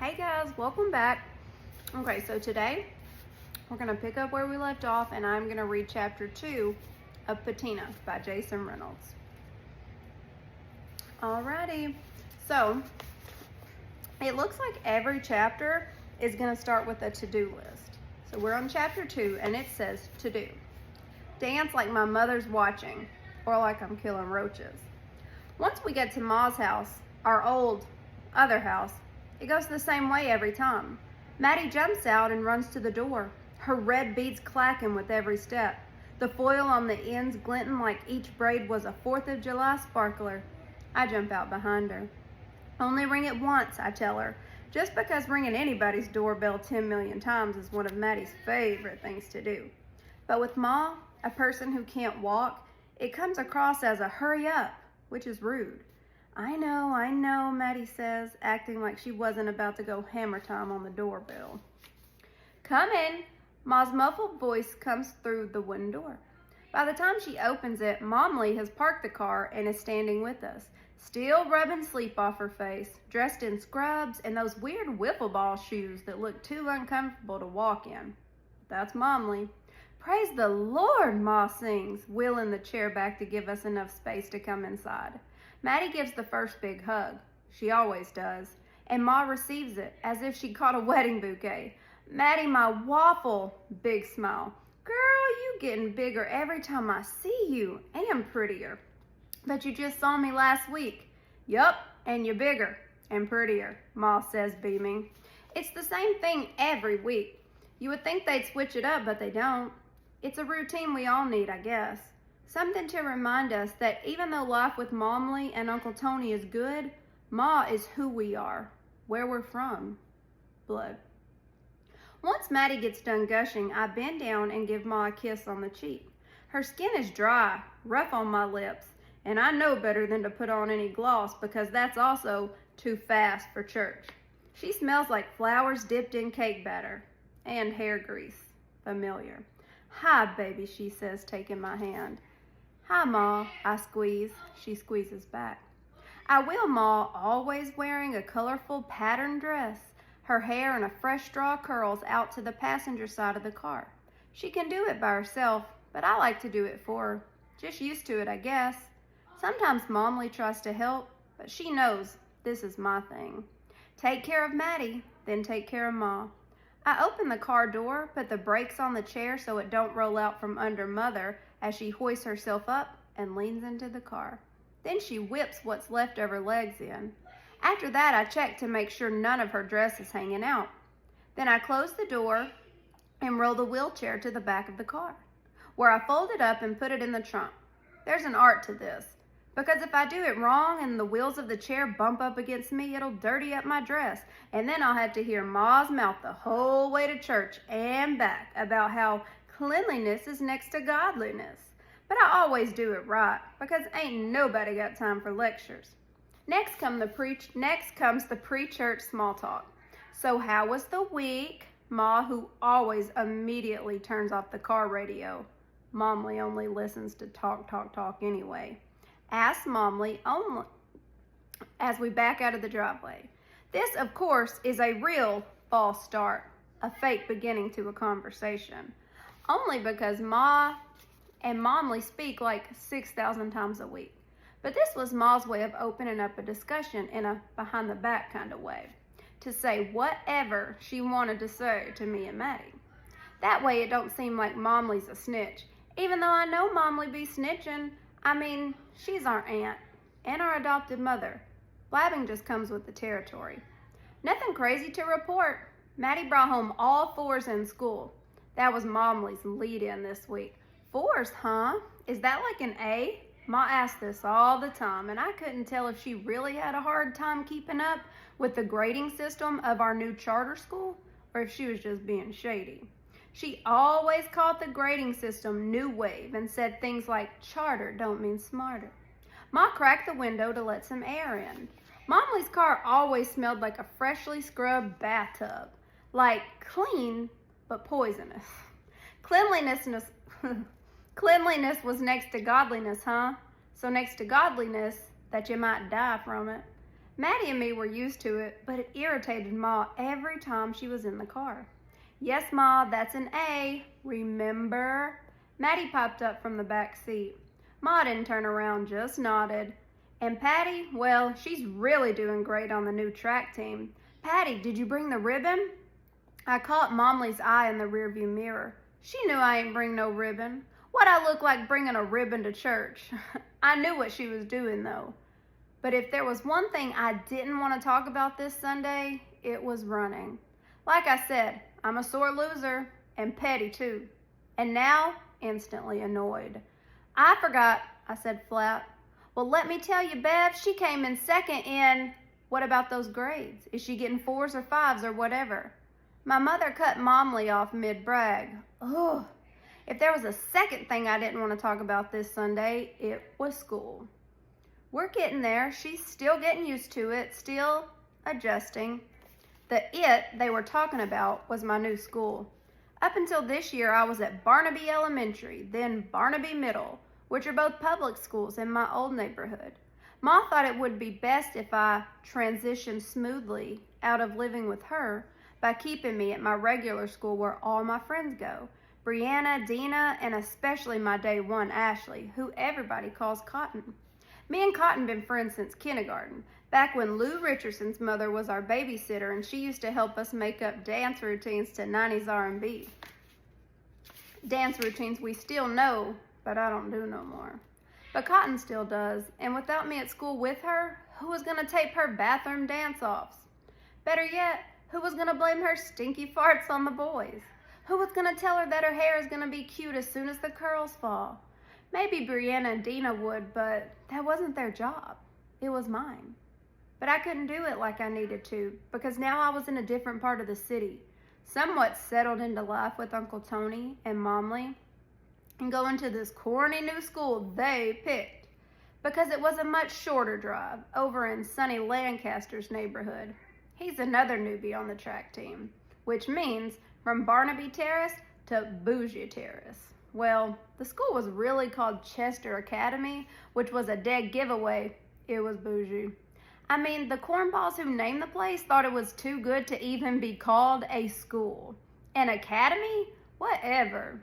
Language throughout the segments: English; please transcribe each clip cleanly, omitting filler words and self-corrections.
Hey guys, welcome back. Okay, so today we're going to pick up where we left off, and I'm going to read chapter 2 of Patina by Jason Reynolds. Alrighty, so it looks like every chapter is going to start with a to-do list. So we're on chapter 2, and it says to do. Dance like my mother's watching, or like I'm killing roaches. Once we get to Ma's house, our old other house, it goes the same way every time. Maddie jumps out and runs to the door, her red beads clacking with every step, the foil on the ends glinting like each braid was a 4th of July sparkler. I jump out behind her. Only ring it once, I tell her, just because ringing anybody's doorbell 10 million times is one of Maddie's favorite things to do. But with Ma, a person who can't walk, it comes across as a hurry up, which is rude. I know, Maddie says, acting like she wasn't about to go hammer time on the doorbell. Come in. Ma's muffled voice comes through the wooden door. By the time she opens it, Momly has parked the car and is standing with us, still rubbing sleep off her face, dressed in scrubs and those weird wiffle ball shoes that look too uncomfortable to walk in. That's Momly. Praise the Lord, Ma sings, wheeling the chair back to give us enough space to come inside. Maddie gives the first big hug. She always does. And Ma receives it as if she caught a wedding bouquet. Maddie, my waffle, big smile. Girl, you getting bigger every time I see you, and prettier. But you just saw me last week. Yup, and you're bigger and prettier, Ma says, beaming. It's the same thing every week. You would think they'd switch it up, but they don't. It's a routine we all need, I guess. Something to remind us that even though life with Momly and Uncle Tony is good, Ma is who we are, where we're from, blood. Once Maddie gets done gushing, I bend down and give Ma a kiss on the cheek. Her skin is dry, rough on my lips, and I know better than to put on any gloss because that's also too fast for church. She smells like flowers dipped in cake batter and hair grease. Familiar. Hi, baby, she says, taking my hand. Hi, Ma, I squeeze. She squeezes back. I will, Ma, always wearing a colorful patterned dress, her hair in a fresh straw curls out to the passenger side of the car. She can do it by herself, but I like to do it for her. Just used to it, I guess. Sometimes Momly tries to help, but she knows this is my thing. Take care of Maddie, then take care of Ma. I open the car door, put the brakes on the chair so it don't roll out from under Mother as she hoists herself up and leans into the car. Then she whips what's left of her legs in. After that, I check to make sure none of her dress is hanging out. Then I close the door and roll the wheelchair to the back of the car, where I fold it up and put it in the trunk. There's an art to this, because if I do it wrong and the wheels of the chair bump up against me, it'll dirty up my dress, and then I'll have to hear Ma's mouth the whole way to church and back about how cleanliness is next to godliness. But I always do it right, because ain't nobody got time for lectures. Next comes the pre-church small talk. So how was the week? Ma, who always immediately turns off the car radio. Momly only listens to talk anyway. Ask Momly only as we back out of the driveway. This, of course, is a real false start, a fake beginning to a conversation. Only because Ma and Momly speak like 6,000 times a week. But this was Ma's way of opening up a discussion in a behind-the-back kind of way, to say whatever she wanted to say to me and Maddie. That way it don't seem like Momly's a snitch, even though I know Momly be snitching. I mean, she's our aunt and our adopted mother. Blabbing just comes with the territory. Nothing crazy to report. Maddie brought home all 4s in school. That was Momly's lead-in this week. 4s, huh? Is that like an A? Ma asked this all the time, and I couldn't tell if she really had a hard time keeping up with the grading system of our new charter school, or if she was just being shady. She always called the grading system new wave and said things like charter don't mean smarter. Ma cracked the window to let some air in. Momly's car always smelled like a freshly scrubbed bathtub. Like clean, but poisonous. Cleanliness was next to godliness, huh? So next to godliness, that you might die from it. Maddie and me were used to it, but it irritated Ma every time she was in the car. Yes, Ma, that's an A. Remember? Maddie popped up from the back seat. Ma didn't turn around, just nodded. And Patty, well, she's really doing great on the new track team. Patty, did you bring the ribbon? I caught Momley's eye in the rearview mirror. She knew I ain't bring no ribbon. What'd I look like bringing a ribbon to church? I knew what she was doing, though. But if there was one thing I didn't want to talk about this Sunday, it was running. Like I said, I'm a sore loser, and petty too. And now, instantly annoyed. I forgot, I said flat. Well, let me tell you, Bev, she came in second in, what about those grades? Is she getting 4s or 5s or whatever? My mother cut Momley off mid-brag. Ugh. If there was a second thing I didn't want to talk about this Sunday, it was school. We're getting there. She's still getting used to it, still adjusting. The it they were talking about was my new school. Up until this year, I was at Barnaby Elementary, then Barnaby Middle, which are both public schools in my old neighborhood. Ma thought it would be best if I transitioned smoothly out of living with her by keeping me at my regular school where all my friends go. Brianna, Dina, and especially my day one, Ashley, who everybody calls Cotton. Me and Cotton been friends since kindergarten, back when Lou Richardson's mother was our babysitter and she used to help us make up dance routines to 90s R&B. Dance routines we still know, but I don't do no more. But Cotton still does, and without me at school with her, who was gonna tape her bathroom dance-offs? Better yet, who was gonna blame her stinky farts on the boys? Who was gonna tell her that her hair is gonna be cute as soon as the curls fall? Maybe Brianna and Dina would, but that wasn't their job. It was mine. But I couldn't do it like I needed to, because now I was in a different part of the city, somewhat settled into life with Uncle Tony and Momley, and going to this corny new school they picked, because it was a much shorter drive over in sunny Lancaster's neighborhood. He's another newbie on the track team, which means from Barnaby Terrace to Bougie Terrace. Well, the school was really called Chester Academy, which was a dead giveaway. It was bougie. I mean, the cornballs who named the place thought it was too good to even be called a school. An academy? Whatever.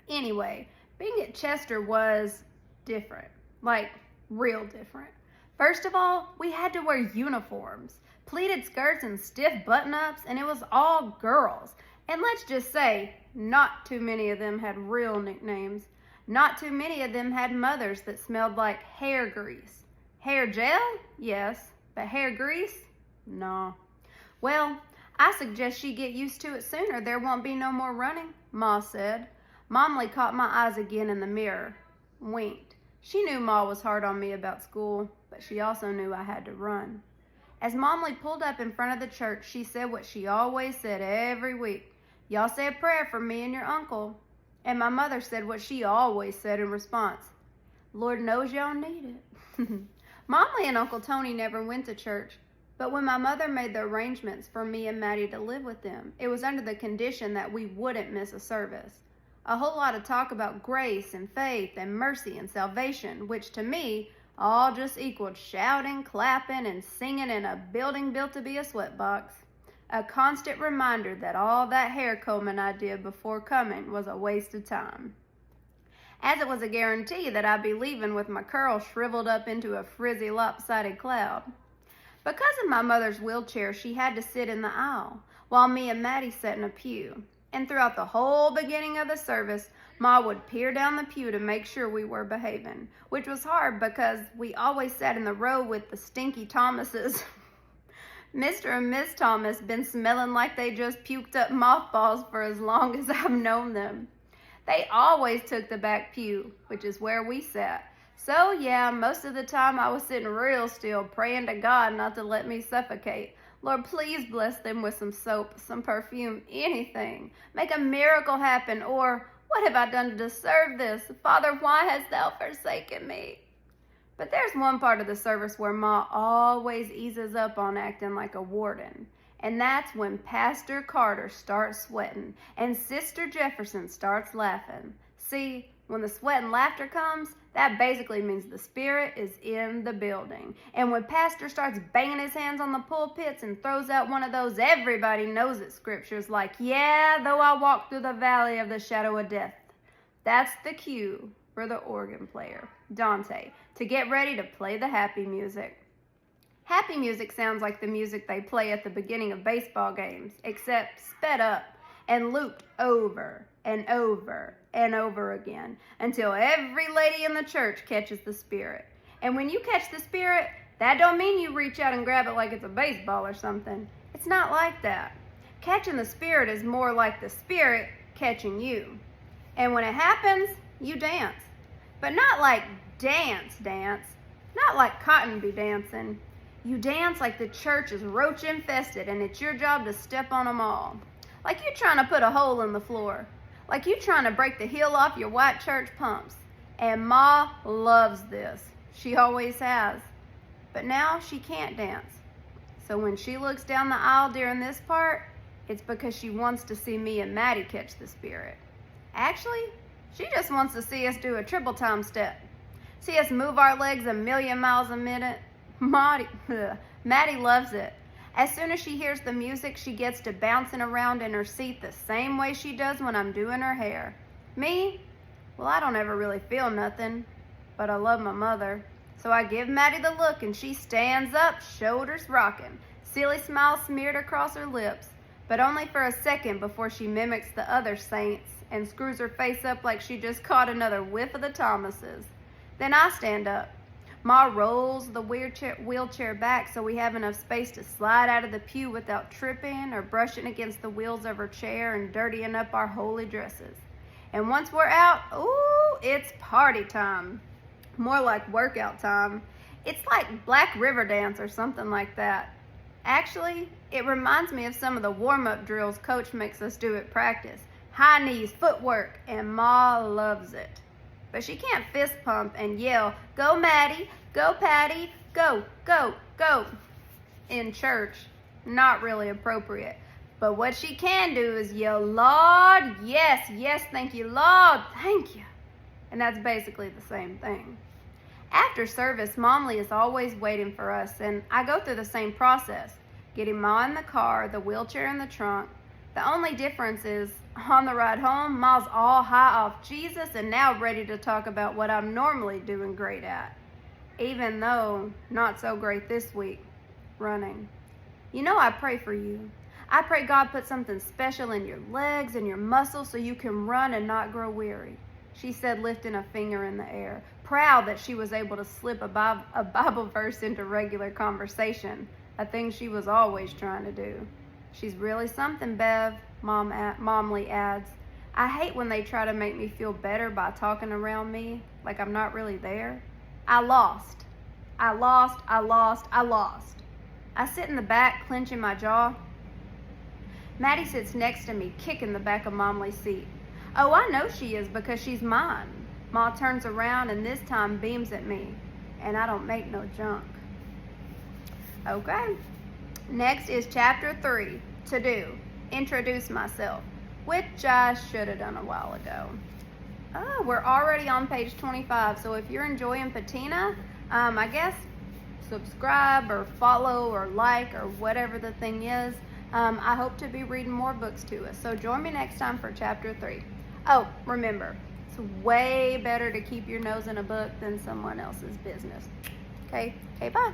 Anyway, being at Chester was different. Like, real different. First of all, we had to wear uniforms, pleated skirts and stiff button-ups, and it was all girls. And let's just say, not too many of them had real nicknames. Not too many of them had mothers that smelled like hair grease. Hair gel? Yes. But hair grease? No. Well, I suggest she get used to it sooner. There won't be no more running, Ma said. Momley caught my eyes again in the mirror. Winked. She knew Ma was hard on me about school, but she also knew I had to run. As Momley pulled up in front of the church, she said what she always said every week. Y'all say a prayer for me and your uncle. And my mother said what she always said in response. Lord knows y'all need it. Momley and Uncle Tony never went to church, but when my mother made the arrangements for me and Maddie to live with them, it was under the condition that we wouldn't miss a service. A whole lot of talk about grace and faith and mercy and salvation, which to me all just equaled shouting, clapping, and singing in a building built to be a sweatbox. A constant reminder that all that hair combing I did before coming was a waste of time. As it was a guarantee that I'd be leaving with my curls shriveled up into a frizzy, lopsided cloud. Because of my mother's wheelchair, she had to sit in the aisle, while me and Maddie sat in a pew. And throughout the whole beginning of the service, Ma would peer down the pew to make sure we were behaving, which was hard because we always sat in the row with the stinky Thomases. Mr. and Miss Thomas been smelling like they just puked up mothballs for as long as I've known them. They always took the back pew, which is where we sat. So yeah, most of the time I was sitting real still, praying to God not to let me suffocate. Lord, please bless them with some soap, some perfume, anything. Make a miracle happen, or what have I done to deserve this? Father, why hast thou forsaken me? But there's one part of the service where Ma always eases up on acting like a warden. And that's when Pastor Carter starts sweating and Sister Jefferson starts laughing. See, when the sweat and laughter comes, That basically means the Spirit is in the building. And when pastor starts banging his hands on the pulpits and throws out one of those everybody knows it scriptures like, yeah, though I walk through the valley of the shadow of death, that's the cue for the organ player, Dante, to get ready to play the happy music. Happy music sounds like the music they play at the beginning of baseball games, except sped up and looped over and over and over again until every lady in the church catches the Spirit. And when you catch the Spirit, that don't mean you reach out and grab it like it's a baseball or something. It's not like that. Catching the Spirit is more like the Spirit catching you. And when it happens, you dance. But not like dance, not like Cotton be dancing. You dance like the church is roach infested and it's your job to step on them all. Like you trying to put a hole in the floor. Like you trying to break the heel off your white church pumps. And Ma loves this. She always has. But now she can't dance. So when she looks down the aisle during this part, it's because she wants to see me and Maddie catch the Spirit. Actually, she just wants to see us do a triple time step. See us move our legs 1,000,000 miles a minute. Maddie loves it. As soon as she hears the music, she gets to bouncing around in her seat the same way she does when I'm doing her hair. Me? Well, I don't ever really feel nothing, but I love my mother. So I give Maddie the look and she stands up, shoulders rocking, silly smile smeared across her lips, but only for a second before she mimics the other saints and screws her face up like she just caught another whiff of the Thomases. Then I stand up. Ma rolls the wheelchair back so we have enough space to slide out of the pew without tripping or brushing against the wheels of her chair and dirtying up our holy dresses. And once we're out, ooh, it's party time. More like workout time. It's like Black River Dance or something like that. Actually, it reminds me of some of the warm-up drills Coach makes us do at practice. High knees, footwork, and Ma loves it. But she can't fist pump and yell, "Go Maddie, go Patty, go, go, go," in church. Not really appropriate. But what she can do is yell, "Lord, yes, yes, thank you, Lord, thank you." And that's basically the same thing. After service, Momly is always waiting for us, and I go through the same process, getting Ma in the car, the wheelchair in the trunk. The only difference is, on the ride home, Ma's all high off Jesus and now ready to talk about what I'm normally doing great at. Even though not so great this week, running. You know I pray for you. I pray God put something special in your legs and your muscles so you can run and not grow weary, she said, lifting a finger in the air, proud that she was able to slip a Bible verse into regular conversation, a thing she was always trying to do. She's really something, Bev, Momly adds. I hate when they try to make me feel better by talking around me like I'm not really there. I lost. I sit in the back, clenching my jaw. Maddie sits next to me, kicking the back of Momly's seat. Oh, I know she is because she's mine. Ma turns around and this time beams at me, and I don't make no junk. Okay. Next is chapter 3, to do, introduce myself, which I should have done a while ago. Oh, we're already on page 25, so if you're enjoying Patina, I guess subscribe or follow or like or whatever the thing is. I hope to be reading more books to us, so join me next time for chapter 3. Oh, remember, it's way better to keep your nose in a book than someone else's business. Okay, bye.